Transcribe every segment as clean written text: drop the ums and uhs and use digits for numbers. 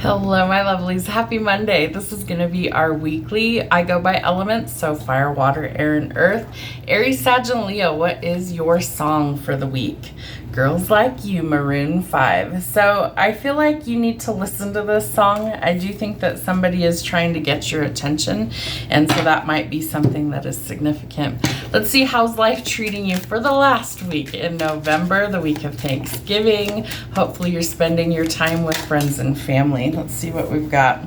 Hello, my lovelies. Happy Monday. This is going to be our weekly. I go by elements, so fire, water, air, and earth. Aries, Sag, and Leo, what is your song for the week? Girls Like You, Maroon 5. So I feel like you need to listen to this song. I do think that somebody is trying to get your attention, and so that might be something that is significant. Let's see, how's life treating you for the last week in November, the week of Thanksgiving. Hopefully you're spending your time with friends and family. Let's see what we've got.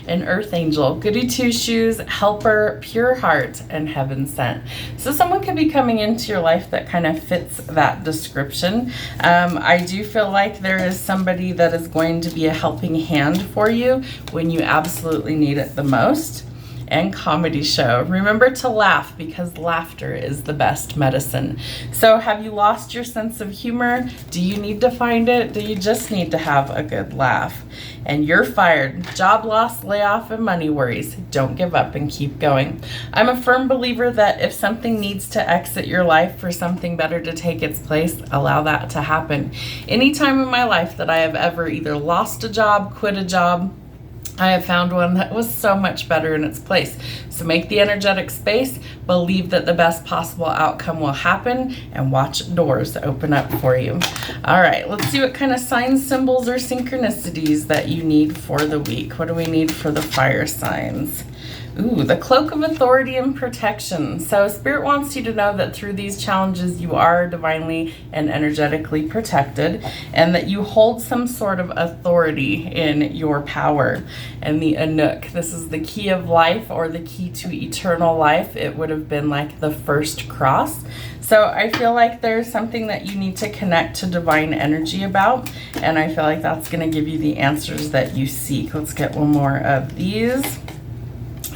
An earth angel, goody two shoes, helper, pure heart, and heaven sent. So someone could be coming into your life that kind of fits that description. I do feel like there is somebody that is going to be a helping hand for you when you absolutely need it the most. And comedy show. Remember to laugh, because laughter is the best medicine. So have you lost your sense of humor? Do you need to find it? Do you just need to have a good laugh? And you're fired. Job loss, layoff, and money worries. Don't give up and keep going. I'm a firm believer that if something needs to exit your life for something better to take its place, allow that to happen. Any time in my life that I have ever either lost a job, quit a job, I have found one that was so much better in its place. So make the energetic space, believe that the best possible outcome will happen, and watch doors open up for you. All right, let's see what kind of signs, symbols, or synchronicities that you need for the week. What do we need for the fire signs? Ooh, the cloak of authority and protection. So Spirit wants you to know that through these challenges, you are divinely and energetically protected, and that you hold some sort of authority in your power. And the Anuk, this is the key of life, or the key to eternal life. It would have been like the first cross. So I feel like there's something that you need to connect to divine energy about, and I feel like that's going to give you the answers that you seek. Let's get one more of these.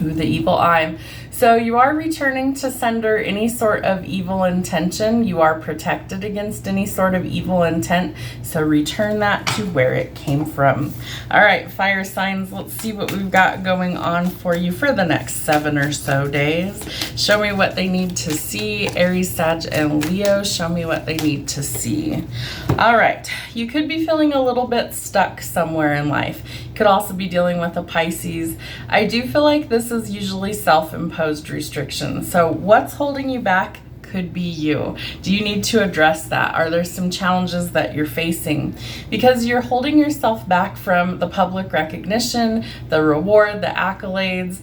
Ooh, the evil eye. So you are returning to sender any sort of evil intention. You are protected against any sort of evil intent. So return that to where it came from. All right, fire signs. Let's see what we've got going on for you for the next 7 or so days. Show me what they need to see. Aries, Sag, and Leo, show me what they need to see. All right, you could be feeling a little bit stuck somewhere in life. You could also be dealing with a Pisces. I do feel like this is usually self-imposed restrictions. So what's holding you back could be you. Do you need to address that? Are there some challenges that you're facing? Because you're holding yourself back from the public recognition, the reward, the accolades,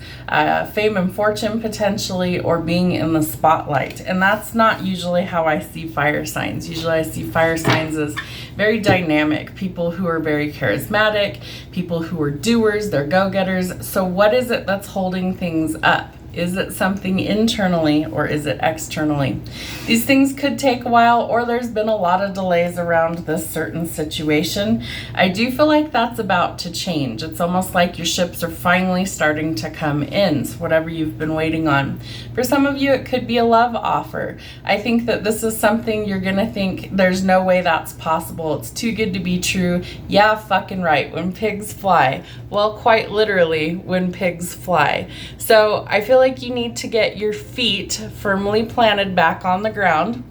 fame and fortune potentially, or being in the spotlight. And that's not usually how I see fire signs. Usually I see fire signs as very dynamic, people who are very charismatic, people who are doers, they're go-getters. So what is it that's holding things up? Is it something internally, or is it externally? These things could take a while, or there's been a lot of delays around this certain situation. I do feel like that's about to change. It's almost like your ships are finally starting to come in, so whatever you've been waiting on. For some of you, it could be a love offer. I think that this is something you're gonna think, there's no way that's possible. It's too good to be true. Yeah, fucking right. When pigs fly. Well, quite literally, when pigs fly. So I feel like you need to get your feet firmly planted back on the ground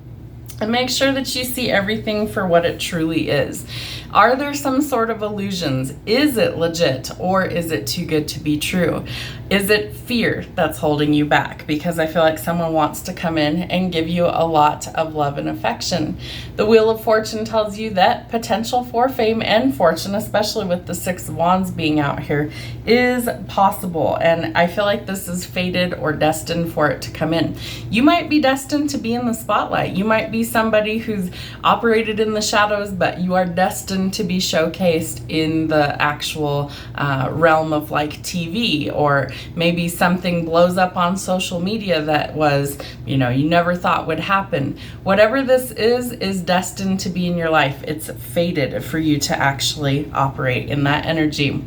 and make sure that you see everything for what it truly is. Are there some sort of illusions? Is it legit, or is it too good to be true? Is it fear that's holding you back? Because I feel like someone wants to come in and give you a lot of love and affection. The Wheel of Fortune tells you that potential for fame and fortune, especially with the 6 of Wands being out here, is possible. And I feel like this is fated or destined for it to come in. You might be destined to be in the spotlight. You might be somebody who's operated in the shadows, but you are destined to be showcased in the actual realm of like TV, or maybe something blows up on social media that was, you never thought would happen. Whatever this is destined to be in your life. It's fated for you to actually operate in that energy.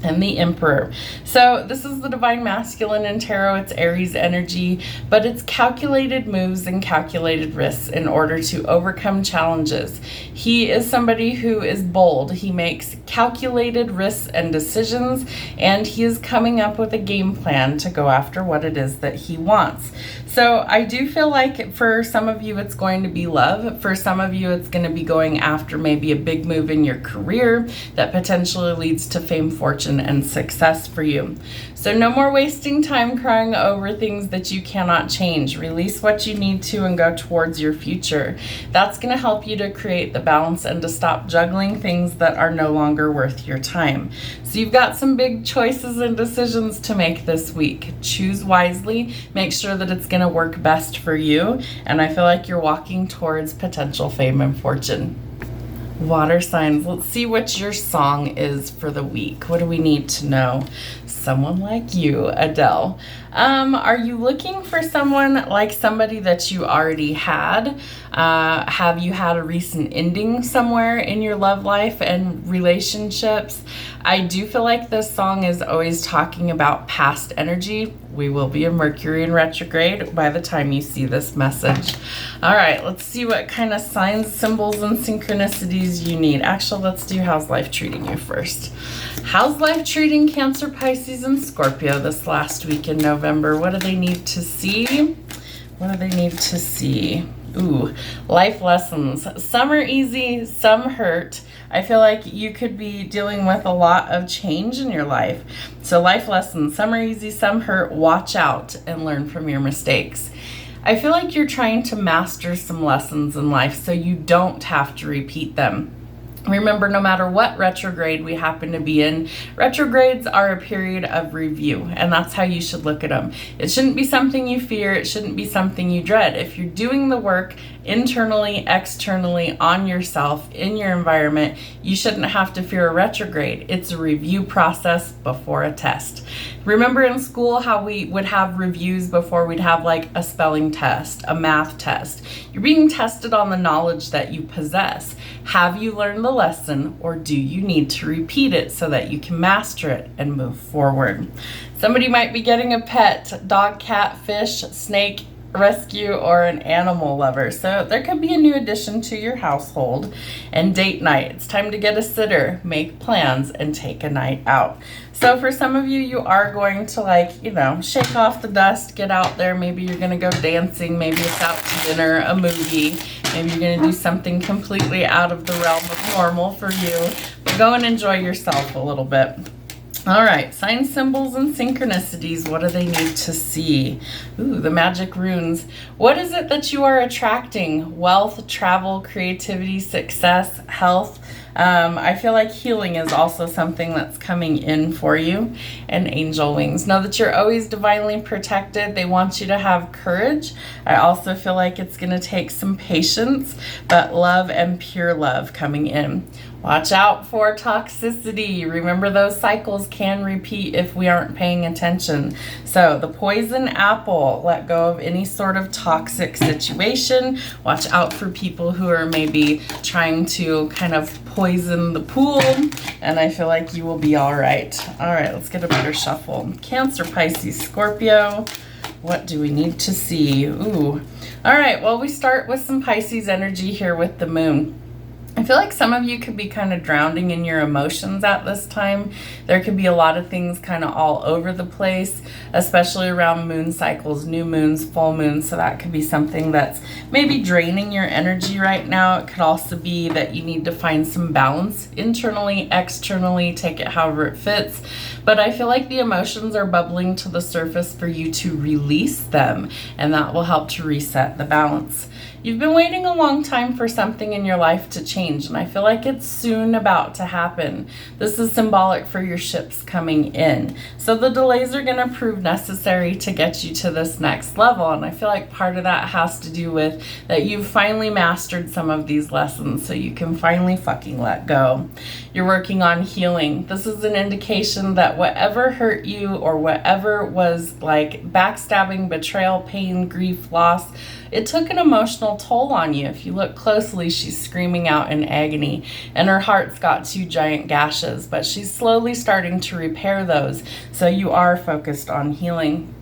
And the Emperor. So this is the divine masculine in tarot. It's Aries energy, but it's calculated moves and calculated risks in order to overcome challenges. He is somebody who is bold. He makes calculated risks and decisions, and he is coming up with a game plan to go after what it is that he wants. So I do feel like for some of you, it's going to be love. For some of you, it's going to be going after maybe a big move in your career that potentially leads to fame, fortune, and success for you. So no more wasting time crying over things that you cannot change. Release what you need to and go towards your future. That's going to help you to create the balance and to stop juggling things that are no longer worth your time. So you've got some big choices and decisions to make this week. Choose wisely. Make sure that it's going to work best for you. And I feel like you're walking towards potential fame and fortune. Water signs, let's see what your song is for the week. What do we need to know? Someone like you, Adele. Are you looking for someone like somebody that you already had? Have you had a recent ending somewhere in your love life and relationships? I do feel like this song is always talking about past energy. We will be in Mercury in retrograde by the time you see this message. All right, let's see what kind of signs, symbols, and synchronicities you need. Actually, let's do how's life treating you first. How's life treating Cancer, Pisces, and Scorpio this last week in November? What do they need to see? What do they need to see? Ooh, life lessons. Some are easy, some hurt. I feel like you could be dealing with a lot of change in your life. So life lessons, some are easy, some hurt. Watch out and learn from your mistakes. I feel like you're trying to master some lessons in life so you don't have to repeat them. Remember, no matter what retrograde we happen to be in, retrogrades are a period of review, and that's how you should look at them. It shouldn't be something you fear. It shouldn't be something you dread. If you're doing the work internally, externally, on yourself, in your environment, you shouldn't have to fear a retrograde. It's a review process before a test. Remember in school how we would have reviews before we'd have like a spelling test, a math test. You're being tested on the knowledge that you possess. Have you learned the lesson, or do you need to repeat it so that you can master it and move forward? Somebody might be getting a pet, dog, cat, fish, snake, rescue, or an animal lover. So there could be a new addition to your household. And date night, it's time to get a sitter, make plans, and take a night out. So for some of you, you are going to shake off the dust, get out there. Maybe you're going to go dancing. Maybe it's out to dinner, a movie. Maybe you're going to do something completely out of the realm of normal for you. But go and enjoy yourself a little bit. All right, signs, symbols, and synchronicities. What do they need to see? Ooh, the magic runes. What is it that you are attracting? Wealth, travel, creativity, success, health. I feel like healing is also something that's coming in for you. And angel wings. Know that you're always divinely protected. They want you to have courage. I also feel like it's going to take some patience, but love and pure love coming in. Watch out for toxicity. Remember, those cycles can repeat if we aren't paying attention. So the poison apple, let go of any sort of toxic situation. Watch out for people who are maybe trying to kind of poison the pool. And I feel like you will be all right. All right, let's get a better shuffle. Cancer, Pisces, Scorpio. What do we need to see? Ooh. All right, well, we start with some Pisces energy here with the moon. I feel like some of you could be kind of drowning in your emotions at this time. There could be a lot of things kind of all over the place, especially around moon cycles, new moons, full moons. So that could be something that's maybe draining your energy right now. It could also be that you need to find some balance internally, externally, take it however it fits. But I feel like the emotions are bubbling to the surface for you to release them, and that will help to reset the balance. You've been waiting a long time for something in your life to change, and I feel like it's soon about to happen. This is symbolic for your ships coming in. So the delays are going to prove necessary to get you to this next level, and I feel like part of that has to do with that you've finally mastered some of these lessons, so you can finally fucking let go. You're working on healing. This is an indication that whatever hurt you or whatever was like backstabbing, betrayal, pain, grief, loss, it took an emotional toll on you. If you look closely, she's screaming out in agony, and her heart's got 2 giant gashes, but she's slowly starting to repair those. So you are focused on healing.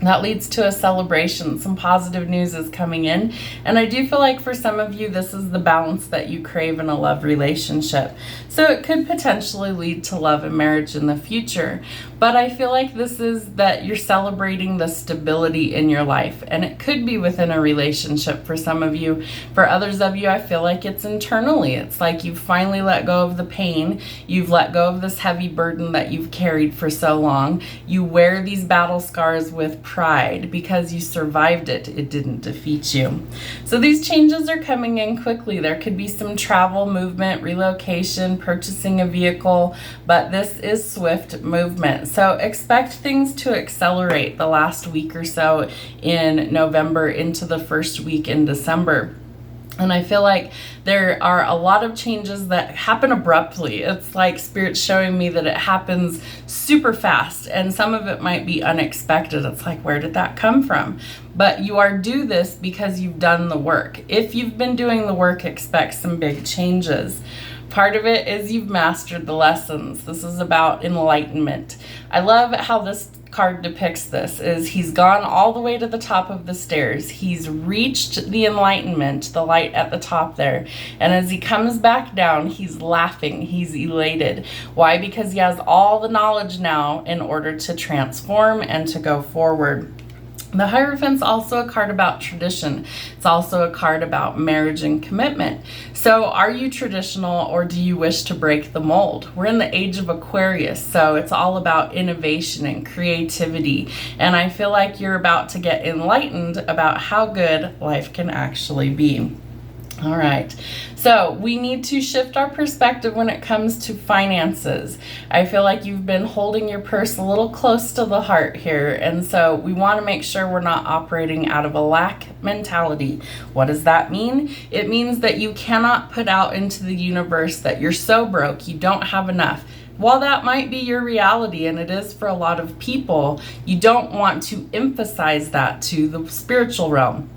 That leads to a celebration. Some positive news is coming in. And I do feel like for some of you, this is the balance that you crave in a love relationship. So it could potentially lead to love and marriage in the future. But I feel like this is that you're celebrating the stability in your life. And it could be within a relationship for some of you. For others of you, I feel like it's internally. It's like you've finally let go of the pain. You've let go of this heavy burden that you've carried for so long. You wear these battle scars with pride because you survived it. It didn't defeat you. So these changes are coming in quickly. There could be some travel, movement, relocation, purchasing a vehicle, but this is swift movement. So expect things to accelerate the last week or so in November into the first week in December. And I feel like there are a lot of changes that happen abruptly. It's like Spirit's showing me that it happens super fast, and some of it might be unexpected. It's like, where did that come from? But you are due this because you've done the work. If you've been doing the work, expect some big changes. Part of it is you've mastered the lessons. This is about enlightenment. I love how this card depicts this. Is he's gone all the way to the top of the stairs. He's reached the enlightenment, the light at the top there. And as he comes back down, he's laughing. He's elated. Why? Because he has all the knowledge now in order to transform and to go forward. The Hierophant's also a card about tradition. It's also a card about marriage and commitment. So are you traditional, or do you wish to break the mold? We're in the age of Aquarius, so it's all about innovation and creativity. And I feel like you're about to get enlightened about how good life can actually be. All right, so we need to shift our perspective when it comes to finances. I feel like you've been holding your purse a little close to the heart here, and so we want to make sure we're not operating out of a lack mentality. What does that mean? It means that you cannot put out into the universe that you're so broke, you don't have enough. While that might be your reality, and it is for a lot of people, you don't want to emphasize that to the spiritual realm.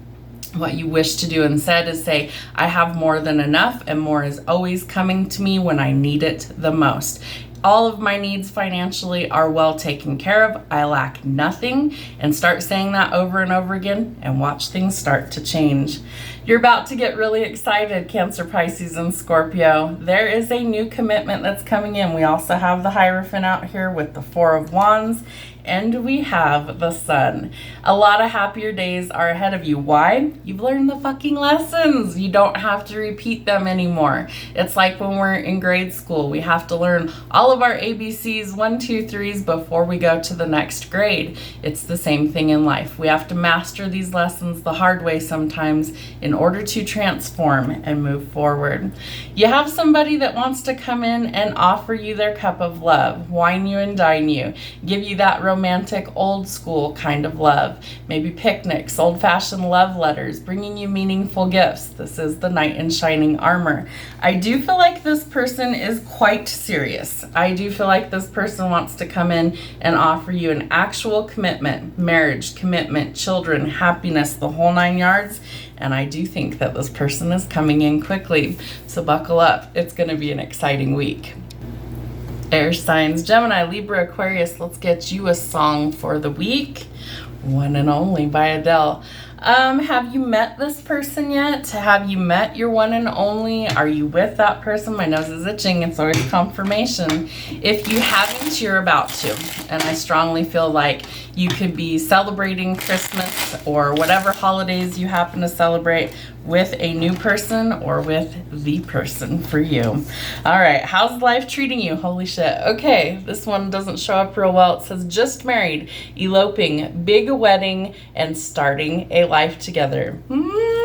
What you wish to do instead is say, I have more than enough, and more is always coming to me when I need it the most. All of my needs financially are well taken care of. I lack nothing. And start saying that over and over again, and watch things start to change. You're about to get really excited, Cancer, Pisces, and Scorpio. There is a new commitment that's coming in. We also have the Hierophant out here with the Four of Wands, and we have the Sun. A lot of happier days are ahead of you. Why? You've learned the fucking lessons. You don't have to repeat them anymore. It's like when we're in grade school, we have to learn all of our ABCs, 1, 2, 3s before we go to the next grade. It's the same thing in life. We have to master these lessons the hard way sometimes in order to transform and move forward. You have somebody that wants to come in and offer you their cup of love, wine you and dine you, give you that romantic old school kind of love, maybe picnics, old-fashioned love letters, bringing you meaningful gifts. This is the Knight in Shining Armor. I do feel like this person is quite serious. I do feel like this person wants to come in and offer you an actual commitment, marriage, commitment, children, happiness, the whole 9 yards. And I do think that this person is coming in quickly. So buckle up. It's going to be an exciting week. Air signs, Gemini, Libra, Aquarius, let's get you a song for the week. One and Only by Adele. Have you met this person yet? Have you met your one and only? Are you with that person? My nose is itching. It's always confirmation. If you haven't, you're about to. And I strongly feel like you could be celebrating Christmas or whatever holidays you happen to celebrate with a new person or with the person for you. All right, how's life treating you? Holy shit. Okay, this one doesn't show up real well. It says just married, eloping, big wedding, and starting a life together.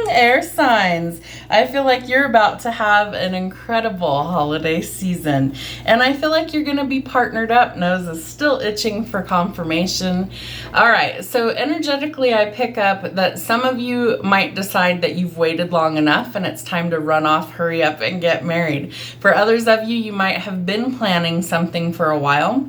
Air signs. I feel like you're about to have an incredible holiday season. And I feel like you're going to be partnered up. Nose is still itching for confirmation. All right, so energetically, I pick up that some of you might decide that you've waited long enough and it's time to run off, hurry up, and get married. For others of you, you might have been planning something for a while.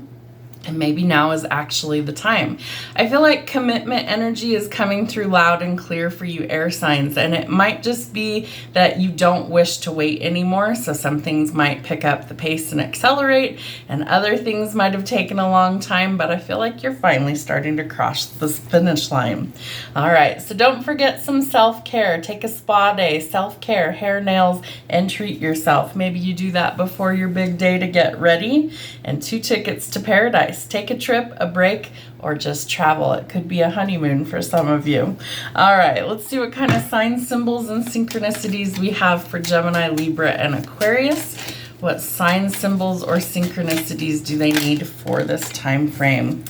And maybe now is actually the time. I feel like commitment energy is coming through loud and clear for you air signs, and it might just be that you don't wish to wait anymore. So some things might pick up the pace and accelerate, and other things might have taken a long time, but I feel like you're finally starting to cross the finish line. All right, so don't forget some self-care. Take a spa day, self-care, hair, nails, and treat yourself. Maybe you do that before your big day to get ready. And 2 tickets to paradise. Take a trip, a break, or just travel. It could be a honeymoon for some of you. All right, let's see what kind of signs, symbols, and synchronicities we have for Gemini, Libra, and Aquarius. What signs, symbols, or synchronicities do they need for this time frame?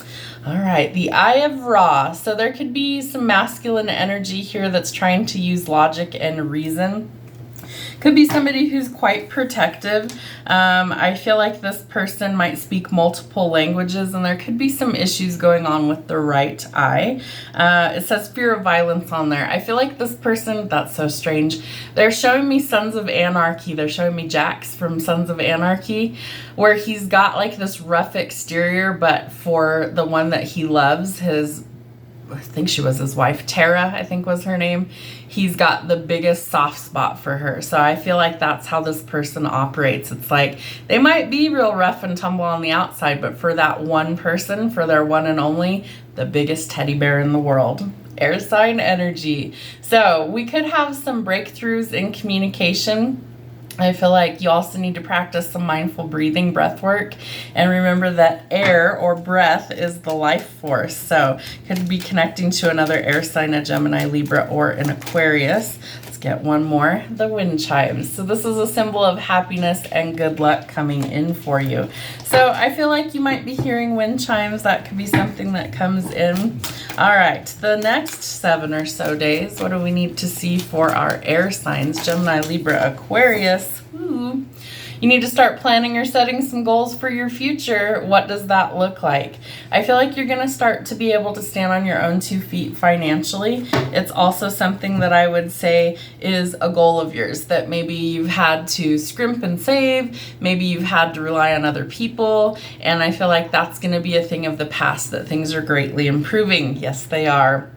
All right, the Eye of Ra. So there could be some masculine energy here that's trying to use logic and reason. Could be somebody who's quite protective. I feel like this person might speak multiple languages, and there could be some issues going on with the right eye. It says fear of violence on there. I feel like this person, that's so strange. They're showing me Sons of Anarchy. They're showing me Jax from Sons of Anarchy, where he's got like this rough exterior, but for the one that he loves, I think she was his wife, Tara, I think was her name. He's got the biggest soft spot for her. So I feel like that's how this person operates. It's like they might be real rough and tumble on the outside, but for that one person, for their one and only, the biggest teddy bear in the world. Air sign energy. So we could have some breakthroughs in communication. I feel like you also need to practice some mindful breathing, breath work, and remember that air or breath is the life force. So could be connecting to another air sign, a Gemini, Libra, or an Aquarius. Let's get one more, the wind chimes. So this is a symbol of happiness and good luck coming in for you. So I feel like you might be hearing wind chimes. That could be something that comes in. All right, the next 7 or so days, what do we need to see for our air signs? Gemini, Libra, Aquarius. Ooh. You need to start planning or setting some goals for your future. What does that look like? I feel like you're going to start to be able to stand on your own 2 feet financially. It's also something that I would say is a goal of yours, that maybe you've had to scrimp and save, maybe you've had to rely on other people, and I feel like that's going to be a thing of the past, that things are greatly improving. Yes, they are.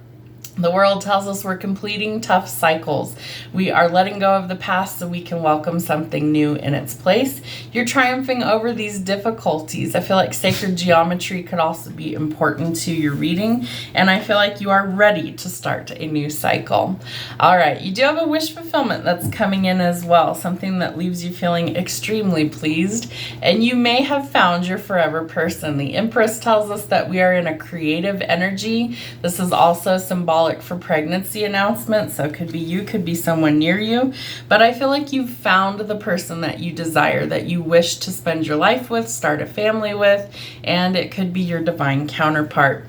The world tells us we're completing tough cycles. We are letting go of the past so we can welcome something new in its place. You're triumphing over these difficulties. I feel like sacred geometry could also be important to your reading, and I feel like you are ready to start a new cycle. All right, you do have a wish fulfillment that's coming in as well, something that leaves you feeling extremely pleased, and you may have found your forever person. The Empress tells us that we are in a creative energy. This is also symbolic for pregnancy announcements, so it could be you, could be someone near you, but I feel like you've found the person that you desire, that you wish to spend your life with, start a family with, and it could be your divine counterpart.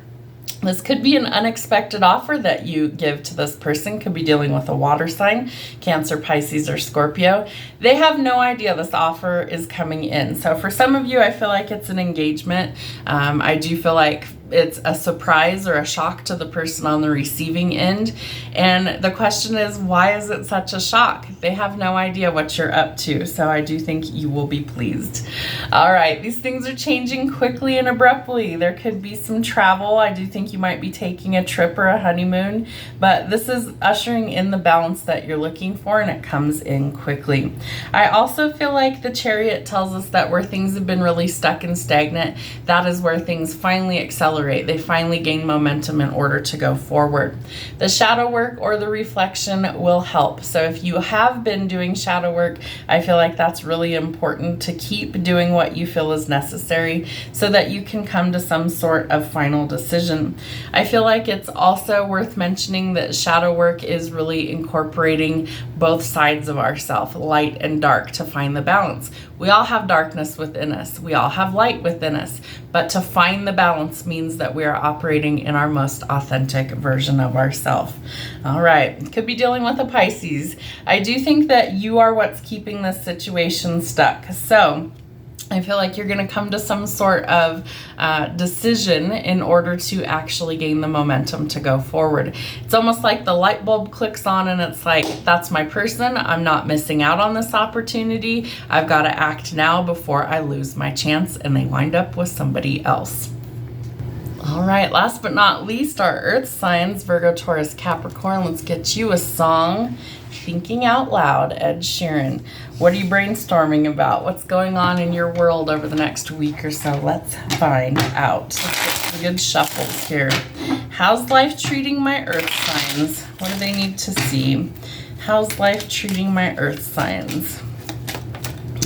This could be an unexpected offer that you give to this person. Could be dealing with a water sign, Cancer, Pisces, or Scorpio. They have no idea this offer is coming in. So for some of you, I feel like it's an engagement. I do feel like it's a surprise or a shock to the person on the receiving end. And the question is, why is it such a shock? They have no idea what you're up to. So I do think you will be pleased. All right, these things are changing quickly and abruptly. There could be some travel. I do think you might be taking a trip or a honeymoon, but this is ushering in the balance that you're looking for, and it comes in quickly. I also feel like the Chariot tells us that where things have been really stuck and stagnant, that is where things finally accelerate. They finally gain momentum in order to go forward. The shadow work or the reflection will help. So if you have been doing shadow work, I feel like that's really important to keep doing what you feel is necessary so that you can come to some sort of final decision. I feel like it's also worth mentioning that shadow work is really incorporating both sides of ourselves, light and dark, to find the balance. We all have darkness within us. We all have light within us. But to find the balance means that we are operating in our most authentic version of ourselves. All right, could be dealing with a Pisces. I do think that you are what's keeping this situation stuck. So I feel like you're going to come to some sort of decision in order to actually gain the momentum to go forward. It's almost like the light bulb clicks on and it's like, that's my person. I'm not missing out on this opportunity. I've got to act now before I lose my chance and they wind up with somebody else. All right, last but not least, our earth signs, Virgo, Taurus, Capricorn. Let's get you a song. Thinking Out Loud, Ed Sheeran. What are you brainstorming about? What's going on in your world over the next week or so? Let's find out. Let's get some good shuffles here. How's life treating my earth signs? What do they need to see? How's life treating my earth signs?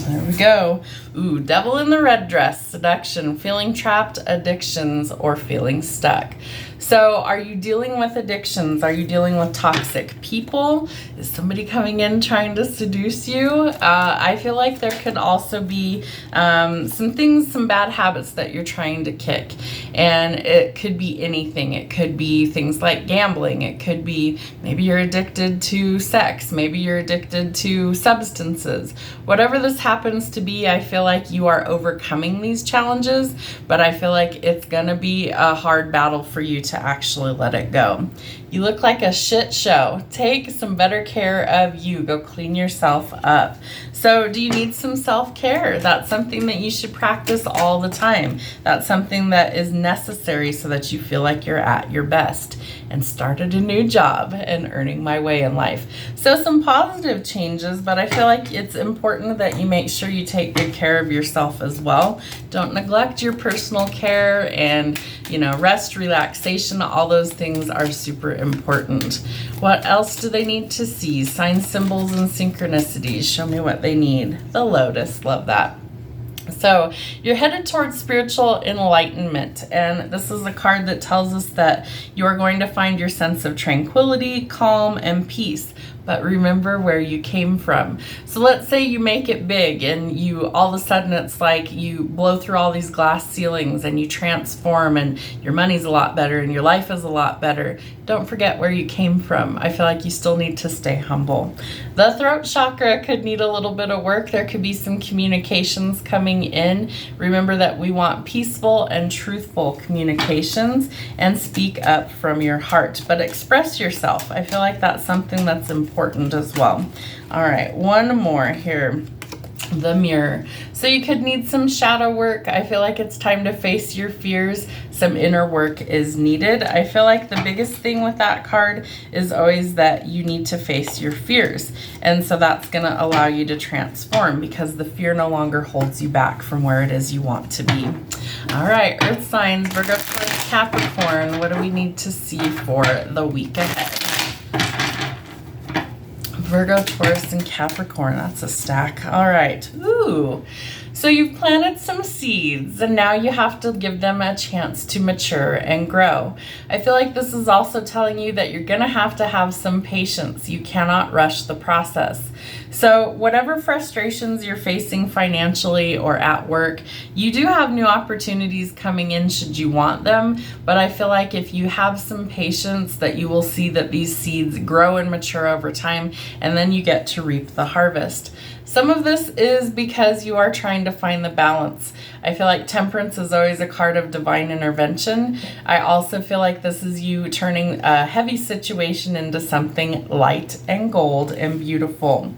There we go. Ooh, devil in the red dress, seduction, feeling trapped, addictions, or feeling stuck. So are you dealing with addictions? Are you dealing with toxic people? Is somebody coming in trying to seduce you? I feel like there could also be some bad habits that you're trying to kick. And it could be anything. It could be things like gambling. It could be maybe you're addicted to sex. Maybe you're addicted to substances. Whatever this happens to be, I feel like you are overcoming these challenges, but I feel like it's gonna be a hard battle for you to actually let it go. You look like a shit show. Take some better care of you. Go clean yourself up. So do you need some self-care? That's something that you should practice all the time. That's something that is necessary so that you feel like you're at your best. And started a new job and earning my way in life. So some positive changes, but I feel like it's important that you make sure you take good care of yourself as well. Don't neglect your personal care, and rest, relaxation, all those things are super important. What else do they need to see? Signs, symbols, and synchronicities. Show me what they need. The lotus, love that. So you're headed towards spiritual enlightenment, and this is a card that tells us that you are going to find your sense of tranquility, calm, and peace. But remember where you came from. So let's say you make it big and you all of a sudden it's like you blow through all these glass ceilings and you transform and your money's a lot better and your life is a lot better. Don't forget where you came from. I feel like you still need to stay humble. The throat chakra could need a little bit of work. There could be some communications coming in. Remember that we want peaceful and truthful communications, and speak up from your heart, but express yourself. I feel like that's something that's important as well. All right, one more here. The mirror. So you could need some shadow work. I feel like it's time to face your fears. Some inner work is needed. I feel like the biggest thing with that card is always that you need to face your fears. And so that's going to allow you to transform, because the fear no longer holds you back from where it is you want to be. All right, earth signs, Virgo, Taurus, Capricorn. What do we need to see for the week ahead? Virgo, Taurus, and Capricorn. That's a stack. All right. Ooh. So you've planted some seeds and now you have to give them a chance to mature and grow. I feel like this is also telling you that you're going to have some patience. You cannot rush the process. So whatever frustrations you're facing financially or at work, you do have new opportunities coming in should you want them. But I feel like if you have some patience, that you will see that these seeds grow and mature over time, and then you get to reap the harvest. Some of this is because you are trying to find the balance. I feel like temperance is always a card of divine intervention. I also feel like this is you turning a heavy situation into something light and gold and beautiful.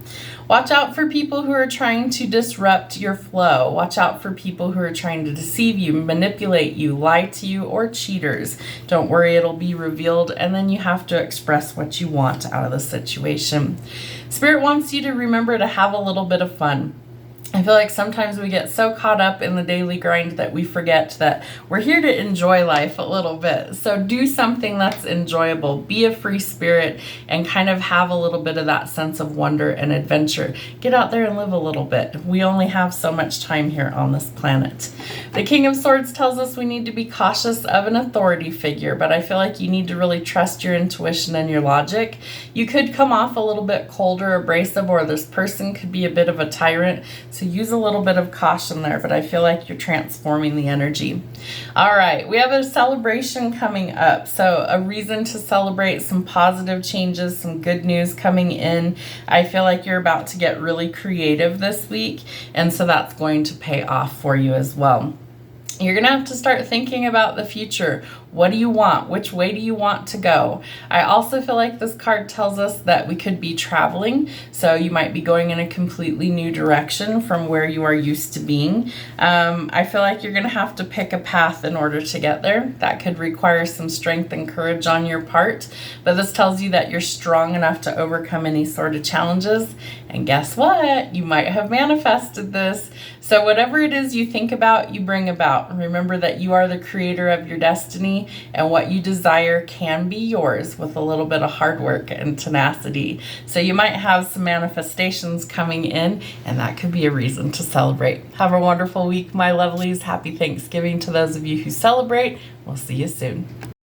Watch out for people who are trying to disrupt your flow. Watch out for people who are trying to deceive you, manipulate you, lie to you, or cheaters. Don't worry, it'll be revealed, and then you have to express what you want out of the situation. Spirit wants you to remember to have a little bit of fun. I feel like sometimes we get so caught up in the daily grind that we forget that we're here to enjoy life a little bit. So do something that's enjoyable. Be a free spirit and kind of have a little bit of that sense of wonder and adventure. Get out there and live a little bit. We only have so much time here on this planet. The King of Swords tells us we need to be cautious of an authority figure, but I feel like you need to really trust your intuition and your logic. You could come off a little bit colder, abrasive, or this person could be a bit of a tyrant. So use a little bit of caution there, but I feel like you're transforming the energy. All right, we have a celebration coming up. So a reason to celebrate, some positive changes, some good news coming in. I feel like you're about to get really creative this week, and so that's going to pay off for you as well. You're going to have to start thinking about the future. What do you want? Which way do you want to go? I also feel like this card tells us that we could be traveling. So you might be going in a completely new direction from where you are used to being. I feel like you're going to have to pick a path in order to get there. That could require some strength and courage on your part. But this tells you that you're strong enough to overcome any sort of challenges. And guess what? You might have manifested this. So whatever it is you think about, you bring about. Remember that you are the creator of your destiny, and what you desire can be yours with a little bit of hard work and tenacity. So you might have some manifestations coming in, and that could be a reason to celebrate. Have a wonderful week, my lovelies. Happy Thanksgiving to those of you who celebrate. We'll see you soon.